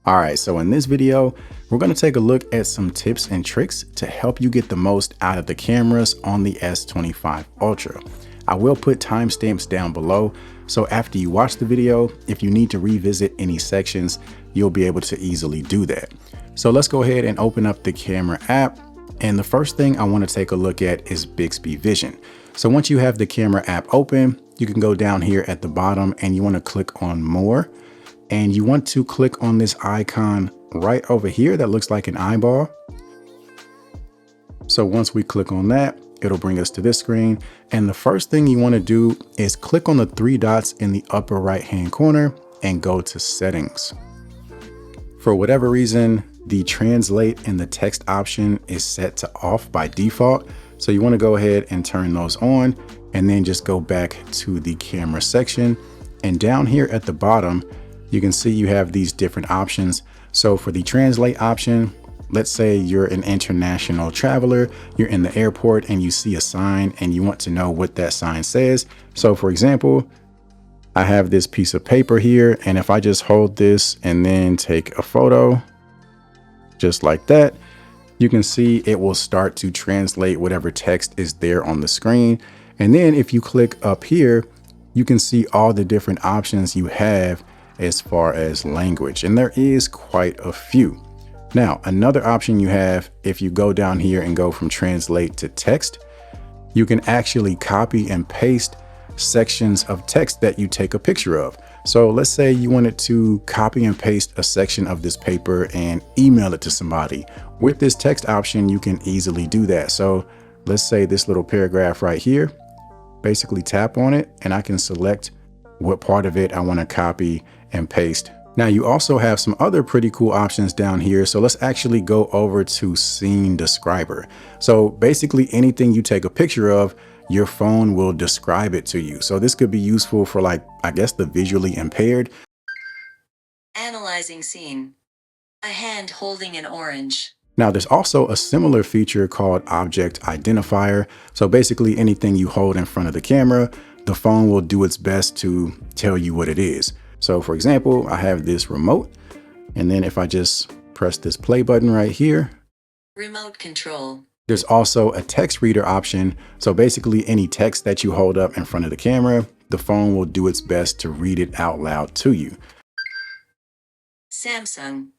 All right, so in this video, we're going to take a look at some tips and tricks to help you get the most out of the cameras on the S25 Ultra. I will put timestamps down below, so after you watch the video, if you need to revisit any sections, you'll be able to easily do that. So let's go ahead and open up the camera app. And the first thing I want to take a look at is Bixby Vision. So once you have the camera app open, you can go down here at the bottom and you want to click on More. And you want to click on this icon right over here that looks like an eyeball. So once we click on that, it'll bring us to this screen. And the first thing you want to do is click on the three dots in the upper right hand corner and go to Settings. For whatever reason, the translate and the text option is set to off by default. So you want to go ahead and turn those on and then just go back to the camera section. And down here at the bottom, you can see you have these different options. So for the translate option, let's say you're an international traveler, you're in the airport and you see a sign and you want to know what that sign says. So for example, I have this piece of paper here, and if I just hold this and then take a photo, just like that, you can see it will start to translate whatever text is there on the screen. And then if you click up here, you can see all the different options you have as far as language, and there is quite a few. Now, another option you have, if you go down here and go from translate to text, you can actually copy and paste sections of text that you take a picture of. So let's say you wanted to copy and paste a section of this paper and email it to somebody. With this text option, you can easily do that. So let's say this little paragraph right here, basically tap on it and I can select what part of it I want to copy and paste. Now you also have some other pretty cool options down here. So let's actually go over to Scene Describer. So basically anything you take a picture of, your phone will describe it to you. So this could be useful for, like, I guess, the visually impaired. Analyzing scene. A hand holding an orange. Now there's also a similar feature called Object Identifier. So basically anything you hold in front of the camera, the phone will do its best to tell you what it is. So for example, I have this remote, and then if I just press this play button right here, Remote control. There's also a text reader option. So basically any text that you hold up in front of the camera, the phone will do its best to read it out loud to you. Samsung.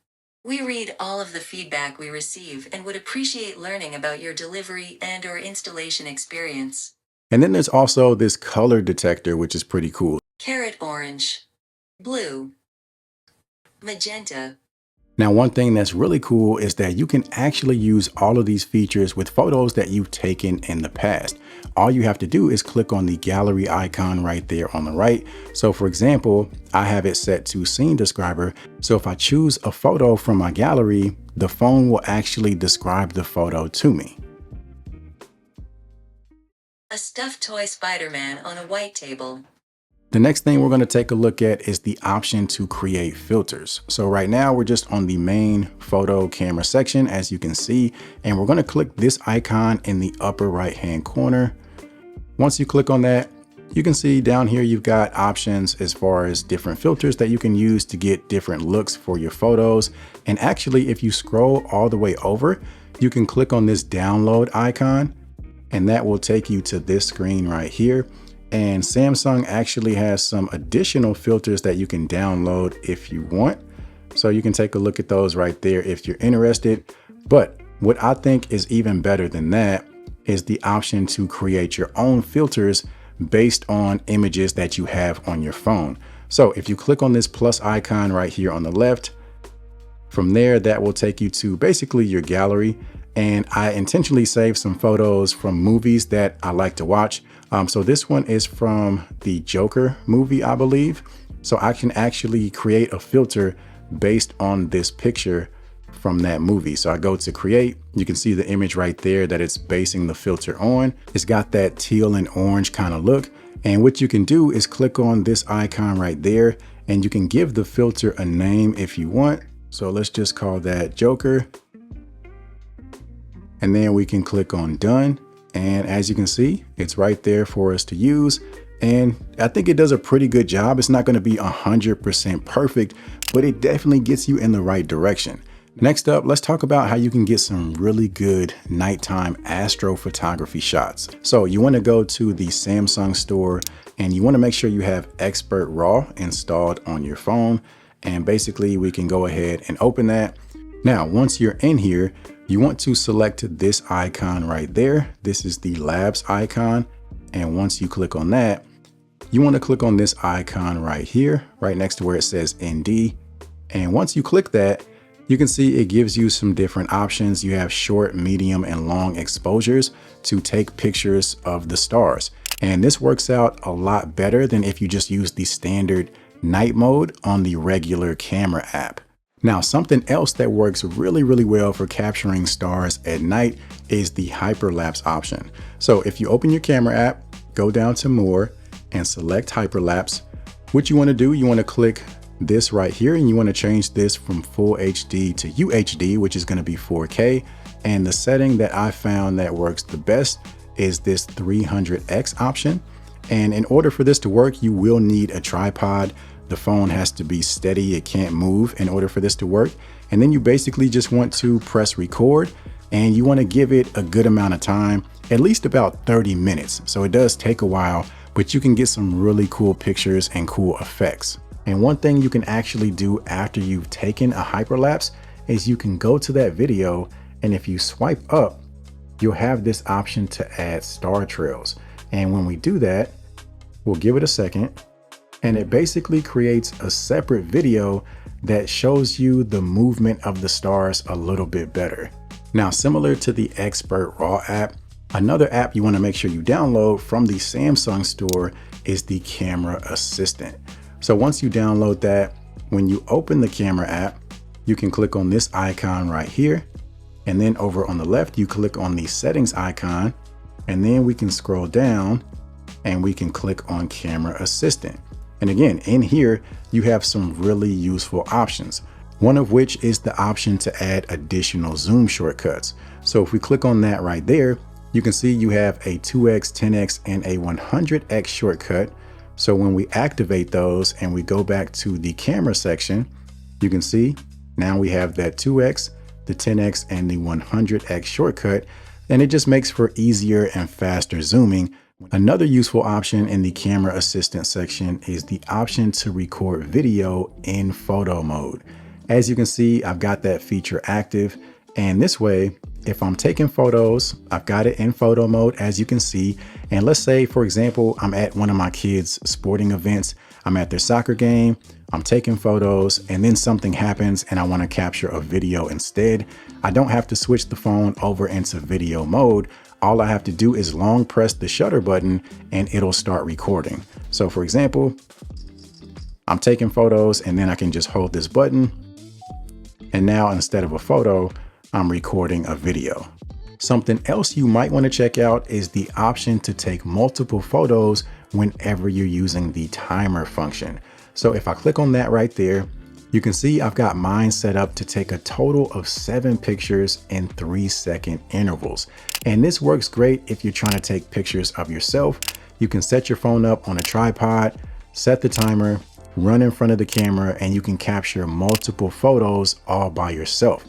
We read all of the feedback we receive and would appreciate learning about your delivery and/or installation experience. And then there's also this color detector, which is pretty cool. Carrot orange. Blue. Magenta. Now, one thing that's really cool is that you can actually use all of these features with photos that you've taken in the past. All you have to do is click on the gallery icon right there on the right. So for example, I have it set to Scene Describer. So if I choose a photo from my gallery, the phone will actually describe the photo to me. A stuffed toy Spider-Man on a white table. The next thing we're going to take a look at is the option to create filters. So right now we're just on the main photo camera section, as you can see, and we're going to click this icon in the upper right hand corner. Once you click on that, you can see down here you've got options as far as different filters that you can use to get different looks for your photos. And actually, if you scroll all the way over, you can click on this download icon, and that will take you to this screen right here. And Samsung actually has some additional filters that you can download if you want. So you can take a look at those right there if you're interested. But what I think is even better than that is the option to create your own filters based on images that you have on your phone. So if you click on this plus icon right here on the left, from there, that will take you to basically your gallery. And I intentionally saved some photos from movies that I like to watch. So this one is from the Joker movie, I believe. So I can actually create a filter based on this picture from that movie. So I go to create, you can see the image right there that it's basing the filter on. It's got that teal and orange kind of look. And what you can do is click on this icon right there, and you can give the filter a name if you want. So let's just call that Joker. And then we can click on done. And as you can see, it's right there for us to use. And I think it does a pretty good job. It's not going to be 100% perfect, but it definitely gets you in the right direction. Next up, let's talk about how you can get some really good nighttime astrophotography shots. So you want to go to the Samsung store and you want to make sure you have Expert RAW installed on your phone. And basically we can go ahead and open that. Now, once you're in here, you want to select this icon right there. This is the labs icon. And once you click on that, you want to click on this icon right here, right next to where it says ND. And once you click that, you can see it gives you some different options. You have short, medium, and long exposures to take pictures of the stars. And this works out a lot better than if you just use the standard night mode on the regular camera app. Now, something else that works really, really well for capturing stars at night is the hyperlapse option. So if you open your camera app, go down to more and select hyperlapse. What you want to do, you want to click this right here and you want to change this from full HD to UHD, which is going to be 4K. And the setting that I found that works the best is this 300x option. And in order for this to work, you will need a tripod. The phone has to be steady. It can't move in order for this to work. And then you basically just want to press record and you want to give it a good amount of time, at least about 30 minutes. So it does take a while, but you can get some really cool pictures and cool effects. And one thing you can actually do after you've taken a hyperlapse is you can go to that video, and if you swipe up, you'll have this option to add star trails. And when we do that, we'll give it a second, and it basically creates a separate video that shows you the movement of the stars a little bit better. Now, similar to the Expert RAW app, another app you want to make sure you download from the Samsung store is the Camera Assistant. So once you download that, when you open the camera app, you can click on this icon right here. And then over on the left, you click on the settings icon, and then we can scroll down and we can click on Camera Assistant. And again, in here, you have some really useful options. One of which is the option to add additional zoom shortcuts. So if we click on that right there, you can see you have a 2x, 10x, and a 100x shortcut. So when we activate those and we go back to the camera section, you can see now we have that 2x, the 10x, and the 100x shortcut, and it just makes for easier and faster zooming. Another useful option in the Camera Assistant section is the option to record video in photo mode. As you can see, I've got that feature active, and this way, if I'm taking photos, I've got it in photo mode, as you can see. And let's say, for example, I'm at one of my kids' sporting events. I'm at their soccer game. I'm taking photos and then something happens and I want to capture a video instead. I don't have to switch the phone over into video mode. All I have to do is long press the shutter button and it'll start recording. So for example, I'm taking photos and then I can just hold this button. And now instead of a photo, I'm recording a video. Something else you might want to check out is the option to take multiple photos whenever you're using the timer function. So if I click on that right there, you can see I've got mine set up to take a total of 7 pictures in 3-second intervals. And this works great if you're trying to take pictures of yourself. You can set your phone up on a tripod, set the timer, run in front of the camera, and you can capture multiple photos all by yourself.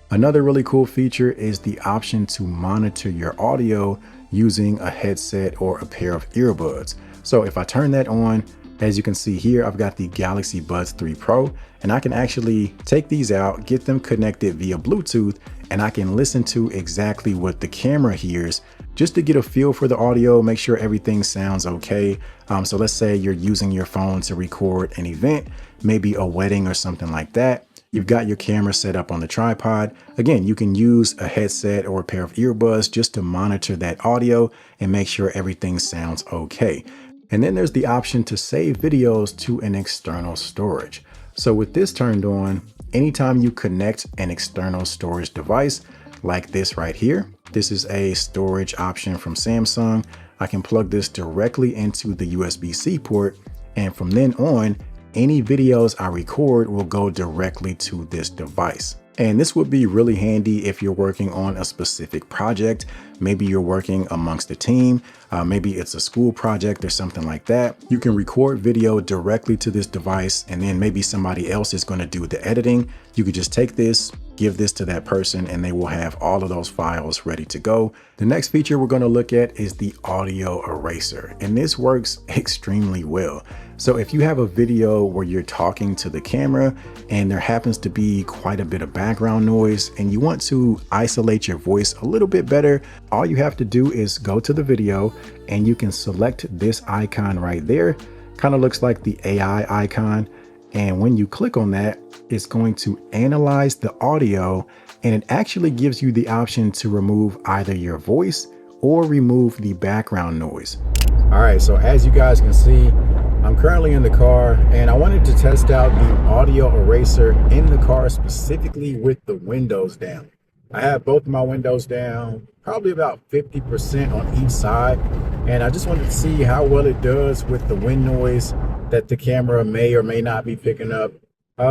Another really cool feature is the option to monitor your audio using a headset or a pair of earbuds. So if I turn that on, as you can see here, I've got the Galaxy Buds 3 Pro, and I can actually take these out, get them connected via Bluetooth, and I can listen to exactly what the camera hears just to get a feel for the audio, make sure everything sounds okay. So let's say you're using your phone to record an event, maybe a wedding or something like that. You've got your camera set up on the tripod. Again, you can use a headset or a pair of earbuds just to monitor that audio and make sure everything sounds okay. And then there's the option to save videos to an external storage. So with this turned on, anytime you connect an external storage device like this right here, this is a storage option from Samsung. I can plug this directly into the USB-C port, and from then on, any videos I record will go directly to this device. And this would be really handy if you're working on a specific project. Maybe you're working amongst a team. Maybe it's a school project or something like that. You can record video directly to this device, and then maybe somebody else is going to do the editing. You could just take this, give this to that person, and they will have all of those files ready to go. The next feature we're going to look at is the audio eraser, and this works extremely well. So if you have a video where you're talking to the camera and there happens to be quite a bit of background noise and you want to isolate your voice a little bit better, all you have to do is go to the video and you can select this icon right there. Kind of looks like the AI icon. And when you click on that, it's going to analyze the audio, and it actually gives you the option to remove either your voice or remove the background noise. All right, so as you guys can see, I'm currently in the car and I wanted to test out the audio eraser in the car, specifically with the windows down. I have both of my windows down, probably about 50% on each side. And I just wanted to see how well it does with the wind noise that the camera may or may not be picking up.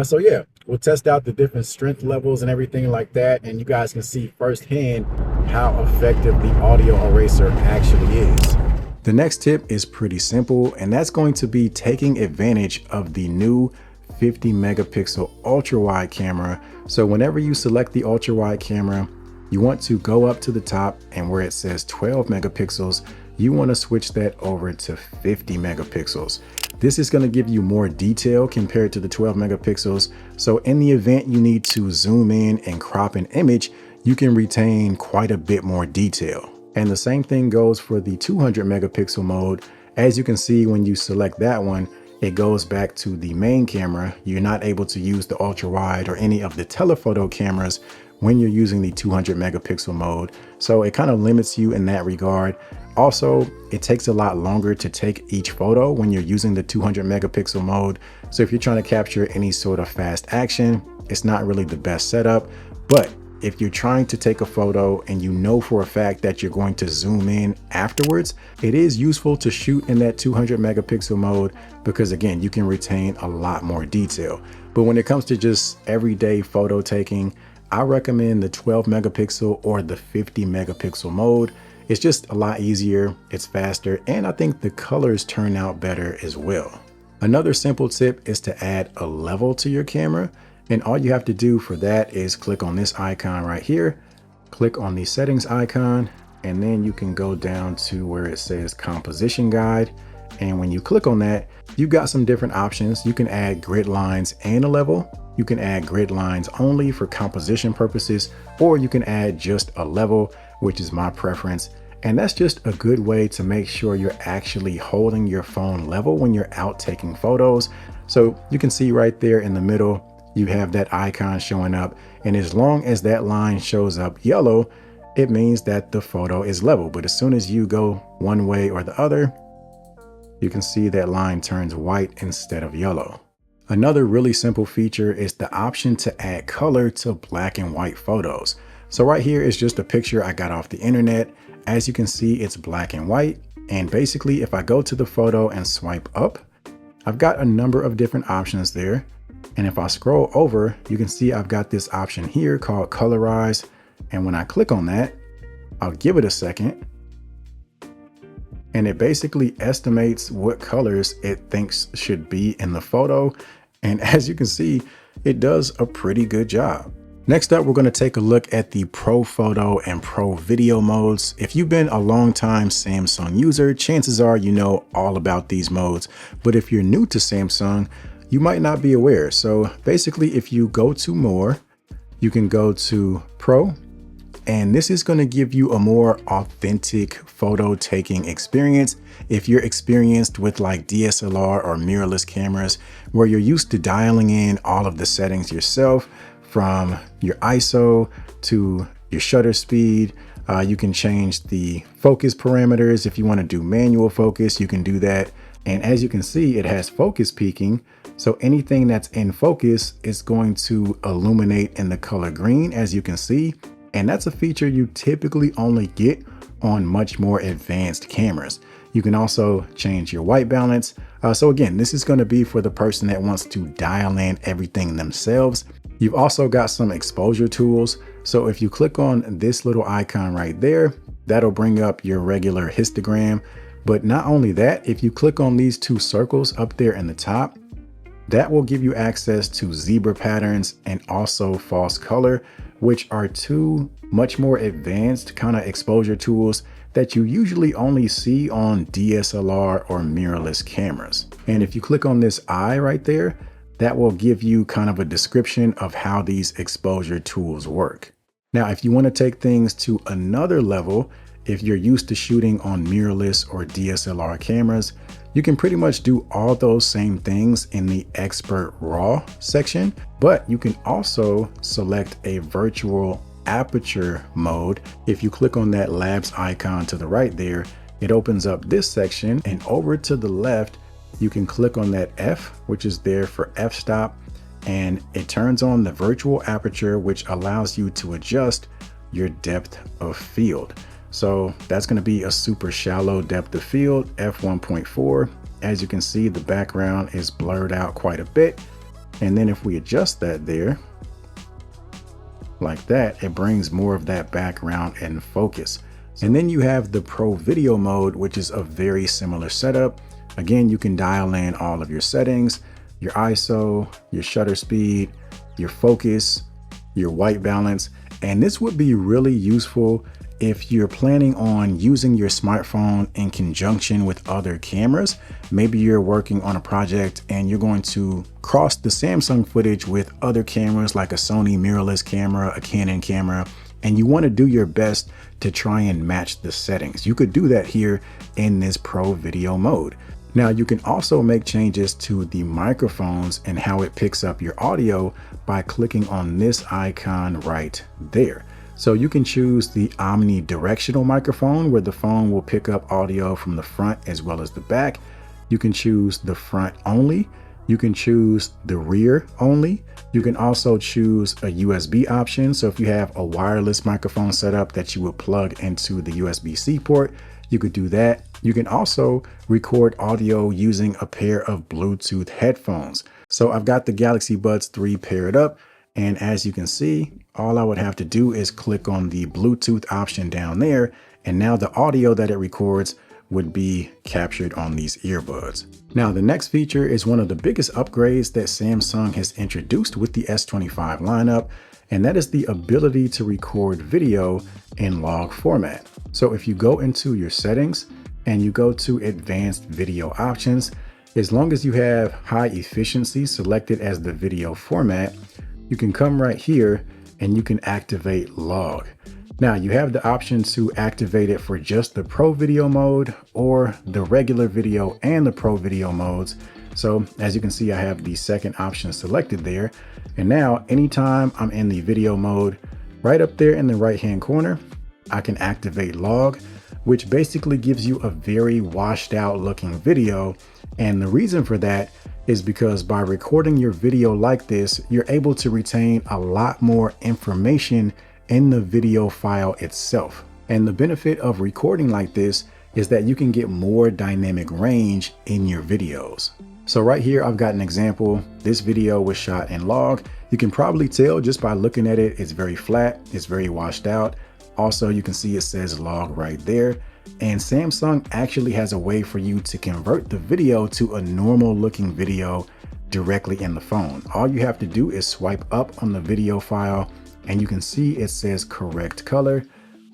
So yeah, we'll test out the different strength levels and everything like that. And you guys can see firsthand how effective the audio eraser actually is. The next tip is pretty simple, and that's going to be taking advantage of the new 50 megapixel ultra wide camera. So whenever you select the ultra wide camera, you want to go up to the top, and where it says 12 megapixels, you want to switch that over to 50 megapixels. This is going to give you more detail compared to the 12 megapixels. So in the event you need to zoom in and crop an image, you can retain quite a bit more detail. And the same thing goes for the 200 megapixel mode. As you can see, when you select that one, it goes back to the main camera. You're not able to use the ultra wide or any of the telephoto cameras when you're using the 200 megapixel mode. So it kind of limits you in that regard. Also, it takes a lot longer to take each photo when you're using the 200 megapixel mode. So if you're trying to capture any sort of fast action, it's not really the best setup. But if you're trying to take a photo and you know for a fact that you're going to zoom in afterwards, it is useful to shoot in that 200 megapixel mode because again, you can retain a lot more detail. But when it comes to just everyday photo taking, I recommend the 12 megapixel or the 50 megapixel mode. It's just a lot easier, it's faster, and I think the colors turn out better as well. Another simple tip is to add a level to your camera. And all you have to do for that is click on this icon right here, click on the settings icon, and then you can go down to where it says composition guide. And when you click on that, you've got some different options. You can add grid lines and a level. You can add grid lines only for composition purposes, or you can add just a level, which is my preference. And that's just a good way to make sure you're actually holding your phone level when you're out taking photos. So you can see right there in the middle, you have that icon showing up, and as long as that line shows up yellow, it means that the photo is level. But as soon as you go one way or the other, you can see that line turns white instead of yellow. Another really simple feature is the option to add color to black and white photos. So right here is just a picture I got off the internet. As you can see, it's black and white. And basically, if I go to the photo and swipe up, I've got a number of different options there. And if I scroll over, you can see I've got this option here called colorize. And when I click on that, I'll give it a second. And it basically estimates what colors it thinks should be in the photo. And as you can see, it does a pretty good job. Next up, we're going to take a look at the Pro Photo and Pro Video modes. If you've been a long-time Samsung user, chances are you know all about these modes. But if you're new to Samsung, you might not be aware. So basically, if you go to more, you can go to Pro, and this is going to give you a more authentic photo taking experience. If you're experienced with like DSLR or mirrorless cameras, where you're used to dialing in all of the settings yourself, from your ISO to your shutter speed, you can change the focus parameters. If you want to do manual focus, you can do that. And as you can see, it has focus peaking. So anything that's in focus is going to illuminate in the color green, as you can see. And that's a feature you typically only get on much more advanced cameras. You can also change your white balance. So again, this is going to be for the person that wants to dial in everything themselves. You've also got some exposure tools. So if you click on this little icon right there, that'll bring up your regular histogram. But not only that, if you click on these two circles up there in the top, that will give you access to zebra patterns and also false color, which are two much more advanced kind of exposure tools that you usually only see on DSLR or mirrorless cameras. And if you click on this eye right there, that will give you kind of a description of how these exposure tools work. Now, if you want to take things to another level, if you're used to shooting on mirrorless or DSLR cameras, you can pretty much do all those same things in the Expert RAW section, but you can also select a virtual aperture mode. If you click on that labs icon to the right there, it opens up this section, and over to the left, you can click on that F, which is there for f-stop, and it turns on the virtual aperture, which allows you to adjust your depth of field. So that's going to be a super shallow depth of field, f1.4. As you can see, the background is blurred out quite a bit. And then if we adjust that there, like that, it brings more of that background in focus. And then you have the Pro Video mode, which is a very similar setup. Again, you can dial in all of your settings, your ISO, your shutter speed, your focus, your white balance. And this would be really useful if you're planning on using your smartphone in conjunction with other cameras. Maybe you're working on a project and you're going to cross the Samsung footage with other cameras like a Sony mirrorless camera, a Canon camera, and you want to do your best to try and match the settings. You could do that here in this Pro Video mode. Now, you can also make changes to the microphones and how it picks up your audio by clicking on this icon right there. So you can choose the omnidirectional microphone, where the phone will pick up audio from the front as well as the back. You can choose the front only. You can choose the rear only. You can also choose a USB option. So if you have a wireless microphone setup that you would plug into the USB-C port, you could do that. You can also record audio using a pair of Bluetooth headphones. So I've got the Galaxy Buds 3 paired up, and as you can see, all I would have to do is click on the Bluetooth option down there, and now the audio that it records would be captured on these earbuds. Now, the next feature is one of the biggest upgrades that Samsung has introduced with the S25 lineup, and that is the ability to record video in log format. So if you go into your settings and you go to advanced video options, as long as you have high efficiency selected as the video format, you can come right here and you can activate log. Now, you have the option to activate it for just the Pro Video mode or the regular video and the Pro Video modes. So as you can see, I have the second option selected there. And now anytime I'm in the video mode, right up there in the right-hand corner, I can activate log, which basically gives you a very washed out looking video. And the reason for that is because by recording your video like this, you're able to retain a lot more information in the video file itself. And the benefit of recording like this is that you can get more dynamic range in your videos. So right here, I've got an example. This video was shot in log. You can probably tell just by looking at it, it's very flat, it's very washed out. Also, you can see it says log right there. And Samsung actually has a way for you to convert the video to a normal looking video directly in the phone. All you have to do is swipe up on the video file and you can see it says correct color.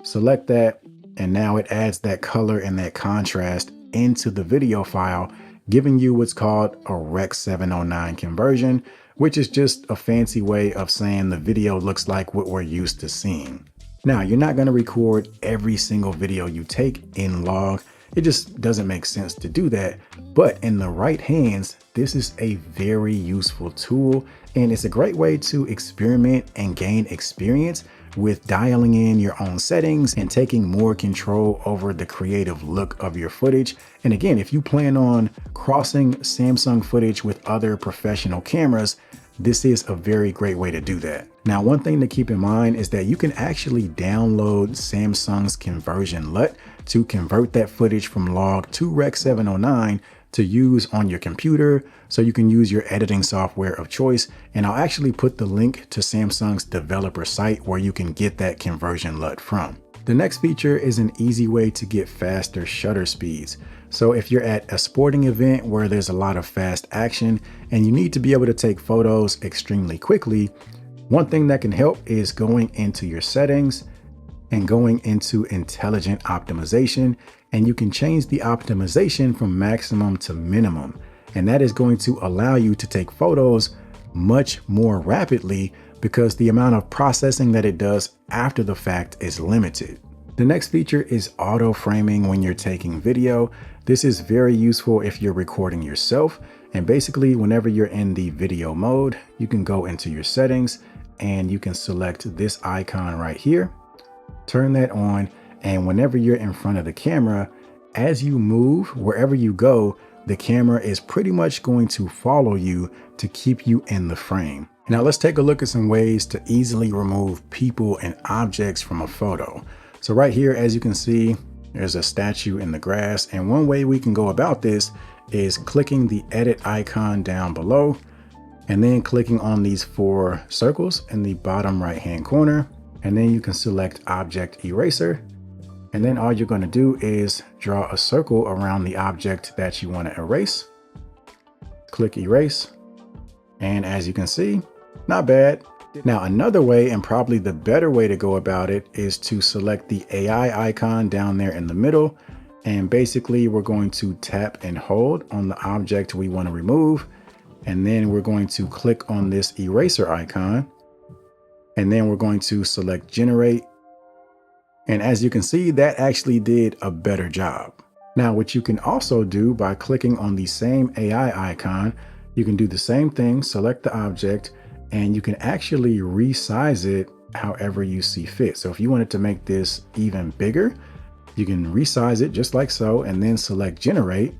Select that, and now it adds that color and that contrast into the video file, giving you what's called a Rec 709 conversion, which is just a fancy way of saying the video looks like what we're used to seeing. Now, you're not going to record every single video you take in log. It just doesn't make sense to do that. But in the right hands, this is a very useful tool, and it's a great way to experiment and gain experience with dialing in your own settings and taking more control over the creative look of your footage. And again, if you plan on crossing Samsung footage with other professional cameras, this is a very great way to do that. Now, one thing to keep in mind is that you can actually download Samsung's conversion LUT to convert that footage from log to Rec 709 to use on your computer so you can use your editing software of choice. And I'll actually put the link to Samsung's developer site where you can get that conversion LUT from. The next feature is an easy way to get faster shutter speeds. So if you're at a sporting event where there's a lot of fast action and you need to be able to take photos extremely quickly, one thing that can help is going into your settings and going into intelligent optimization, and you can change the optimization from maximum to minimum. And that is going to allow you to take photos much more rapidly because the amount of processing that it does after the fact is limited. The next feature is auto framing when you're taking video. This is very useful if you're recording yourself. And basically, whenever you're in the video mode, you can go into your settings and you can select this icon right here, turn that on. And whenever you're in front of the camera, as you move, wherever you go, the camera is pretty much going to follow you to keep you in the frame. Now let's take a look at some ways to easily remove people and objects from a photo. So right here, as you can see, there's a statue in the grass. And one way we can go about this is clicking the edit icon down below and then clicking on these 4 circles in the bottom right-hand corner. And then you can select object eraser. And then all you're going to do is draw a circle around the object that you want to erase. Click erase. And as you can see, not bad. Now, another way, and probably the better way to go about it, is to select the AI icon down there in the middle. And basically, we're going to tap and hold on the object we want to remove. And then we're going to click on this eraser icon. And then we're going to select generate. And as you can see, that actually did a better job. Now, what you can also do by clicking on the same AI icon, you can do the same thing, select the object, and you can actually resize it however you see fit. So if you wanted to make this even bigger, you can resize it just like so, and then select generate,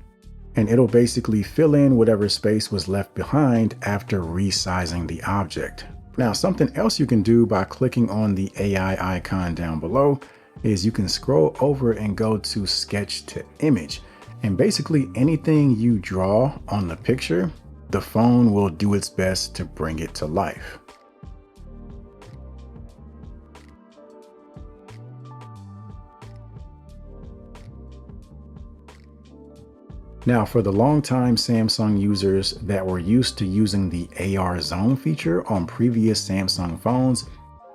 and it'll basically fill in whatever space was left behind after resizing the object. Now, something else you can do by clicking on the AI icon down below is you can scroll over and go to sketch to image. And basically anything you draw on the picture, the phone will do its best to bring it to life. Now, for the longtime Samsung users that were used to using the AR zone feature on previous Samsung phones,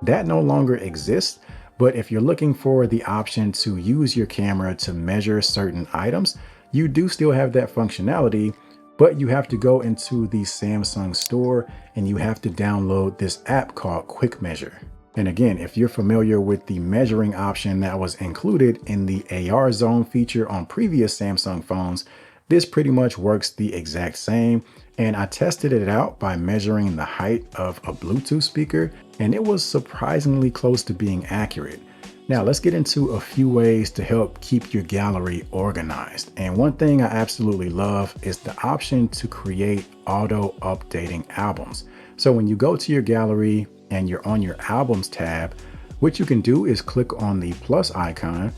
that no longer exists. But if you're looking for the option to use your camera to measure certain items, you do still have that functionality, but you have to go into the Samsung store and you have to download this app called Quick Measure. And again, if you're familiar with the measuring option that was included in the AR zone feature on previous Samsung phones, this pretty much works the exact same. And I tested it out by measuring the height of a Bluetooth speaker, and it was surprisingly close to being accurate. Now let's get into a few ways to help keep your gallery organized. And one thing I absolutely love is the option to create auto updating albums. So when you go to your gallery and you're on your albums tab, what you can do is click on the plus icon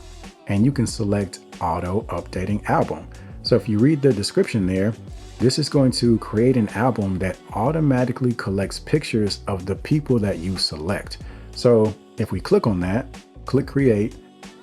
and you can select auto updating album. So if you read the description there, this is going to create an album that automatically collects pictures of the people that you select. So if we click on that, click create,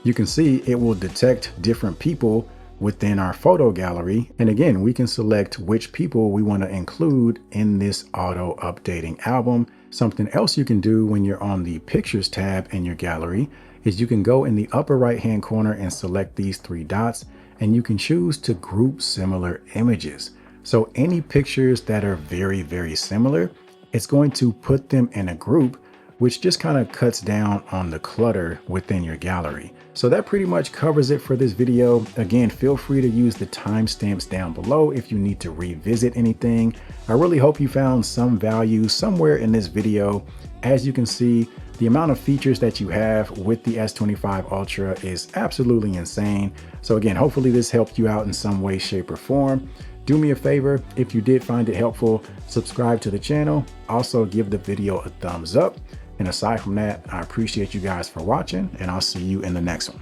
you can see it will detect different people within our photo gallery. And again, we can select which people we want to include in this auto updating album. Something else you can do when you're on the pictures tab in your gallery is you can go in the upper right hand corner and select these 3 dots, and you can choose to group similar images. So any pictures that are very, very similar, it's going to put them in a group, which just kind of cuts down on the clutter within your gallery. So that pretty much covers it for this video. Again, feel free to use the timestamps down below if you need to revisit anything. I really hope you found some value somewhere in this video. As you can see, the amount of features that you have with the S25 Ultra is absolutely insane. So again, hopefully this helped you out in some way, shape, or form. Do me a favor, if you did find it helpful, subscribe to the channel. Also give the video a thumbs up. And aside from that, I appreciate you guys for watching, and I'll see you in the next one.